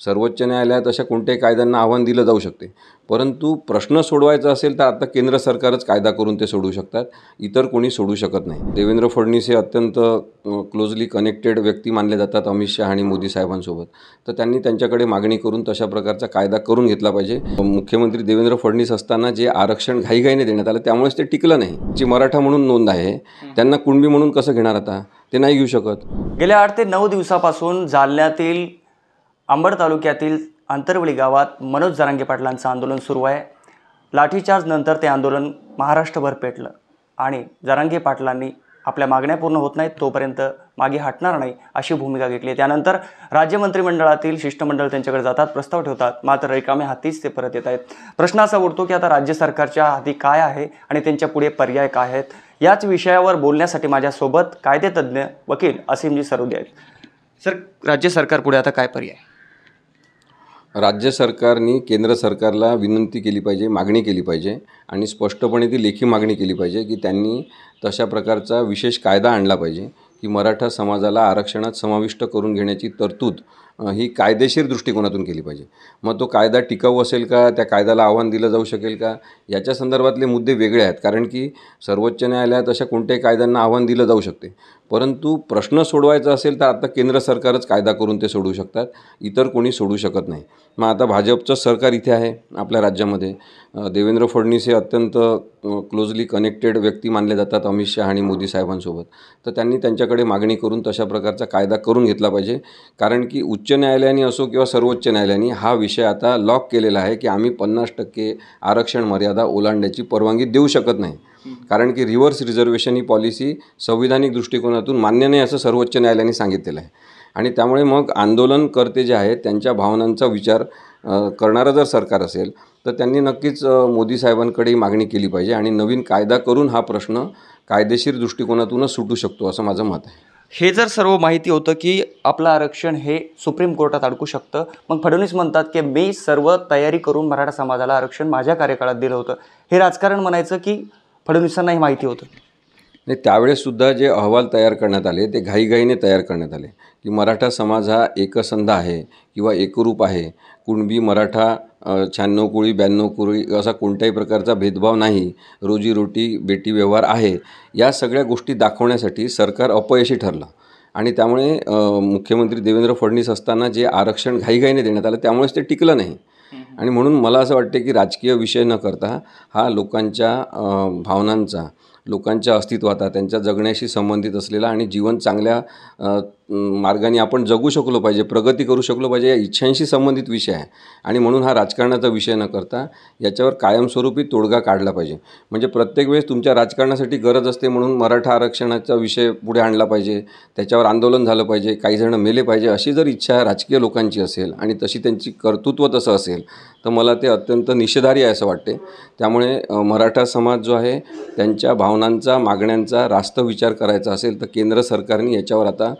सर्वोच्च न्यायालयात अशा कोणत्याही कायद्यांना आव्हान दिलं जाऊ शकते, परंतु प्रश्न सोडवायचा असेल तर आता केंद्र सरकारच कायदा करून ते सोडवू शकतात, इतर कोणी सोडवू शकत नाही. देवेंद्र फडणवीस हे अत्यंत क्लोजली कनेक्टेड व्यक्ती मानले जातात अमित शहा आणि मोदी साहेबांसोबत. तर त्यांनी त्यांच्याकडे मागणी करून तशा प्रकारचा कायदा करून घेतला पाहिजे. मुख्यमंत्री देवेंद्र फडणवीस असताना जे आरक्षण घाईघाईने देण्यात आलं त्यामुळेच ते टिकलं नाही. जी मराठा म्हणून नोंद आहे त्यांना कुणबी म्हणून कसं घेणार, आता ते नाही घेऊ शकत. गेल्या 8 ते 9 दिवसापासून जालन्यातील अंबड तालुक्यातील आंतरवली गावात मनोज जरांगे पाटलांचं आंदोलन सुरू आहे. लाठीचार्ज नंतर ते आंदोलन महाराष्ट्रभर पेटलं आणि जरांगे पाटलांनी आपल्या मागण्या पूर्ण होत नाहीत तोपर्यंत मागे हटणार नाही अशी भूमिका घेतली. त्यानंतर राज्य मंत्रिमंडळातील शिष्टमंडळ त्यांच्याकडे जातात, प्रस्ताव ठेवतात, मात्र रिकाम्या हातीच ते परत येत आहेत. प्रश्न असा उठतो की आता राज्य सरकारच्या हाती काय आहे आणि त्यांच्या पुढे पर्याय काय आहेत. याच विषयावर बोलण्यासाठी माझ्यासोबत कायदेतज्ञ वकील असीमजी सरोदे आहेत. सर, राज्य सरकार पुढे आता काय पर्याय? राज्य सरकारने केंद्र सरकारला विनंती केली पाहिजे, मागणी केली पाहिजे आणि स्पष्टपणे ती लेखी मागणी केली पाहिजे की त्यांनी तशा प्रकारचा विशेष कायदा आणला पाहिजे की मराठा समाजाला आरक्षणात समाविष्ट करून घेण्याची तरतूद ही कायदेशीर दृष्टिकोनातून केली पाहिजे. मग तो कायदा टिकाऊ असेल का, त्या कायद्याला आव्हान दिलं जाऊ शकेल का, याच्या संदर्भातले मुद्दे वेगळे आहेत. कारण की सर्वोच्च न्यायालयात अशा कोणत्याही कायद्यांना आव्हान दिलं जाऊ शकते, परंतु प्रश्न सोडवायचा असेल तर आता केंद्र सरकारच कायदा करून ते सोडवू शकतात, इतर कोणी सोडवू शकत नाही. मग आता भाजपचं सरकार इथे आहे आपल्या राज्यामध्ये. देवेंद्र फडणवीस हे अत्यंत क्लोजली कनेक्टेड व्यक्ती मानले जातात अमित शहा आणि मोदी साहेबांसोबत. तर त्यांनी त्यांच्याकडे मागणी करून तशा प्रकारचा कायदा करून घेतला पाहिजे. कारण की उच्च न्यायालयाने असो किंवा सर्वोच्च न्यायालयाने हा विषय आता लॉक केलेला आहे की आम्ही 50% आरक्षण मर्यादा ओलांडण्याची परवानगी देऊ शकत नाही. कारण की रिव्हर्स रिझर्वेशन ही पॉलिसी संविधानिक दृष्टिकोनातून मान्य नाही असं सर्वोच्च न्यायालयाने सांगितलेलं आहे. आणि त्यामुळे मग आंदोलनकर्ते जे आहेत त्यांच्या भावनांचा विचार करणारं जर सरकार असेल तर त्यांनी नक्कीच मोदी साहेबांकडे मागणी केली पाहिजे आणि नवीन कायदा करून हा प्रश्न कायदेशीर दृष्टिकोनातूनच सुटू शकतो असं माझं मत आहे. हे जर सर्व माहिती होतं की आपलं आरक्षण हे सुप्रीम कोर्टात अडकू शकतं, मग फडणवीस म्हणतात की मी सर्व तयारी करून मराठा समाजाला आरक्षण माझ्या कार्यकाळात दिलं होतं. हे राजकारण म्हणायचं की फडणवीसांना ही माहिती होतं? नाही, त्यावेळेससुद्धा जे अहवाल तयार करण्यात आले ते घाईघाईने तयार करण्यात आले की मराठा समाज हा एकसंध आहे किंवा एकरूप आहे, कुणबी मराठा 96 कोळी 92 कोळी असा कोणत्याही प्रकारचा भेदभाव नाही, रोजीरोटी बेटी व्यवहार आहे. या सगळ्या गोष्टी दाखवण्यासाठी सरकार अपयशी ठरलं आणि त्यामुळे मुख्यमंत्री देवेंद्र फडणवीस असताना जे आरक्षण घाईघाईने देण्यात आलं त्यामुळेच ते टिकलं नाही. आणि म्हणून मला असं वाटते की राजकीय विषय न करता हा लोकांच्या भावनांचा, लोकांच्या अस्तित्वाचा, त्यांच्या जगण्याशी संबंधित असलेला आणि जीवन चांगल्या मार्गाने आपण जगू शकलो पाहिजे, प्रगती करू शकलो पाहिजे या इच्छांशी संबंधित विषय आहे. आणि म्हणून हा राजकारणाचा विषय न करता याच्यावर कायमस्वरूपी तोडगा काढला पाहिजे. म्हणजे प्रत्येक वेळेस तुमच्या राजकारणासाठी गरज असते म्हणून मराठा आरक्षणाचा विषय पुढे आणला पाहिजे, त्याच्यावर आंदोलन झालं पाहिजे, काही जण मेले पाहिजे, अशी जर इच्छा राजकीय लोकांची असेल आणि तशी त्यांची कर्तृत्व तसं असेल तर मला ते अत्यंत निषेधार्ह आहे असं वाटते. त्यामुळे मराठा समाज जो आहे त्यांच्या भावनांचा, मागण्यांचा रास्त विचार करायचा असेल तर केंद्र सरकारने याच्यावर आता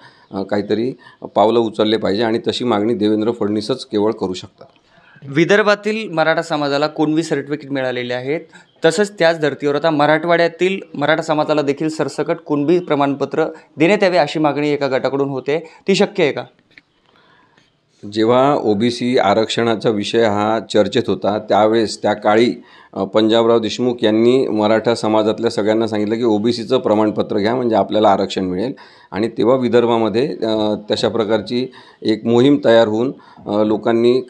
काहीतरी पावलं उचलले पाहिजे आणि तशी मागणी देवेंद्र फडणवीसच केवळ करू शकतात. विदर्भातील मराठा समाजाला कुणबी सर्टिफिकेट मिळालेले आहेत, तसंच त्याच धर्तीवर आता मराठवाड्यातील मराठा समाजाला देखील सरसकट कुणबी प्रमाणपत्र देण्यात यावे अशी मागणी एका गटाकडून होते. ती शक्य आहे का? जेव्हा ओबीसी आरक्षणाचा विषय हा चर्चेत होता त्यावेळेस त्या काळी पंजाबराव देशमुख यांनी मराठा समाजातल्या सगळ्यांना सांगितलं की ओबीसीचं प्रमाणपत्र घ्या म्हणजे आपल्याला आरक्षण मिळेल. आणि तेव्हा विदर्भामध्ये तशा प्रकारची एक मोहीम तयार होऊन लोकांनी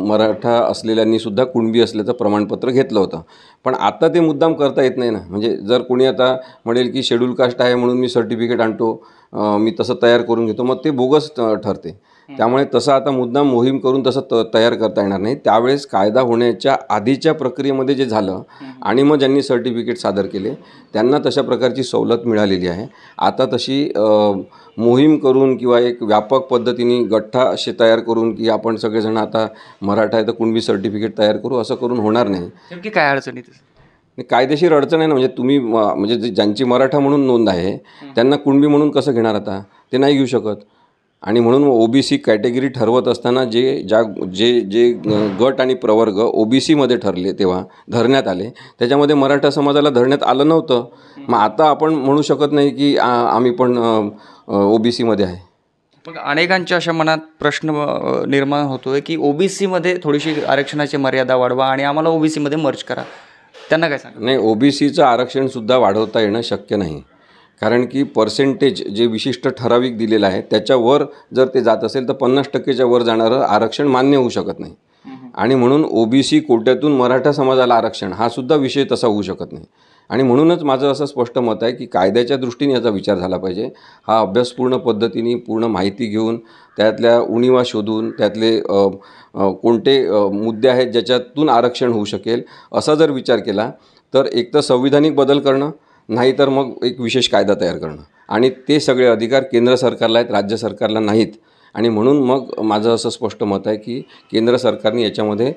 मराठा असलेल्यांनीसुद्धा कुणबी असल्याचं प्रमाणपत्र घेतलं होतं. पण आता ते मुद्दाम करता येत नाही ना. म्हणजे जर कोणी आता म्हणेल की शेड्यूल कास्ट आहे म्हणून मी सर्टिफिकेट आणतो, मी तसं तयार करून घेतो, मग ते बोगस ठरते. त्यामुळे तसं आता मुद्दाम मोहीम करून तसं तयार करता येणार नाही. त्यावेळेस कायदा होण्याच्या आधीच्या प्रक्रियेमध्ये जे झालं आणि मग ज्यांनी सर्टिफिकेट सादर केले त्यांना तशा प्रकारची सवलत मिळालेली आहे. आता तशी मोहीम करून किंवा एक व्यापक पद्धतीने गठ्ठा असे तयार करून की आपण सगळेजण आता मराठा आहे तर कुणबी सर्टिफिकेट तयार करू असं करून होणार नाही. नेमकी काय अडचणी? कायदेशीर अडचण आहे ना. म्हणजे तुम्ही म्हणजे ज्यांची मराठा म्हणून नोंद आहे त्यांना कुणबी म्हणून कसं घेणार, आता ते नाही घेऊ शकत. आणि म्हणून ओबीसी कॅटेगरी ठरवत असताना जे गट आणि प्रवर्ग ओबीसीमध्ये ठरले तेव्हा धरण्यात आले त्याच्यामध्ये मराठा समाजाला धरण्यात आलं नव्हतं. मग आता आपण म्हणू शकत नाही की आम्ही पण ओबीसीमध्ये आहे. मग अनेकांच्या अशा मनात प्रश्न निर्माण होतोय की ओबीसीमध्ये थोडीशी आरक्षणाची मर्यादा वाढवा आणि आम्हाला ओबीसीमध्ये मर्ज करा. त्यांना काय सांगा? नाही, ओबीसीचं आरक्षणसुद्धा वाढवता येणं शक्य नाही. कारण की पर्सेंटेज जे विशिष्ट ठराविक दिलेलं आहे त्याच्यावर जर ते जात असेल तर 50%च्या वर जाणारं आरक्षण मान्य होऊ शकत नाही. आणि म्हणून ओबीसी कोट्यातून मराठा समाजाला आरक्षण हा सुद्धा विषय तसा होऊ शकत नाही. आणि म्हणूनच माझं असं स्पष्ट मत आहे की कायद्याच्या दृष्टीने याचा विचार झाला पाहिजे. हा अभ्यास पूर्ण पद्धतीने पूर्ण माहिती घेऊन त्यातल्या उणिवा शोधून त्यातले कोणते मुद्दे आहेत ज्याच्यातून आरक्षण होऊ शकेल असा जर विचार केला तर एक तर संविधानिक बदल करणं, नाहीतर मग एक विशेष कायदा तयार करणं. आणि ते सगळे अधिकार केंद्र सरकारला आहेत, राज्य सरकारला नाहीत. आणि म्हणून मग माझं असं स्पष्ट मत आहे की केंद्र सरकारने याच्यामध्ये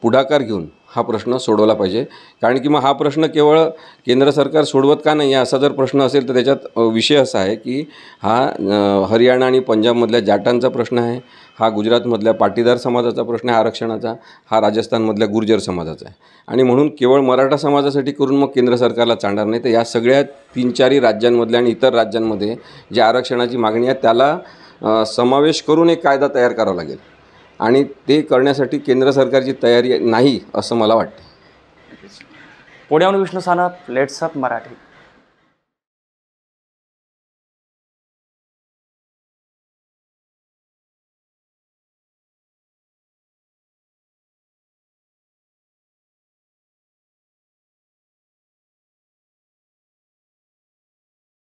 पुढाकार घेऊन हा प्रश्न सोडवला पाहिजे. कारण की मग हा प्रश्न केवळ केंद्र सरकार सोडवत का नाही असा जर प्रश्न असेल तर त्याच्यात विषय असा आहे की हा हरियाणा आणि पंजाबमधल्या जाटांचा प्रश्न आहे, हा गुजरातमधल्या पाटीदार समाजाचा प्रश्न आहे आरक्षणाचा, हा राजस्थानमधल्या गुर्जर समाजाचा आहे. आणि म्हणून केवळ मराठा समाजासाठी करून मग केंद्र सरकारला चालणार नाही, तर या सगळ्या 3-4 राज्यांमधल्या आणि इतर राज्यांमध्ये जे आरक्षणाची मागणी आहे त्याला समावेश करून एक कायदा तयार करावा लागेल. आणि ते करण्यासाठी केंद्र सरकारची तयारी नाही असं मला वाटतं. पुण्याहून विष्णू सानप, लेट्स अप मराठी.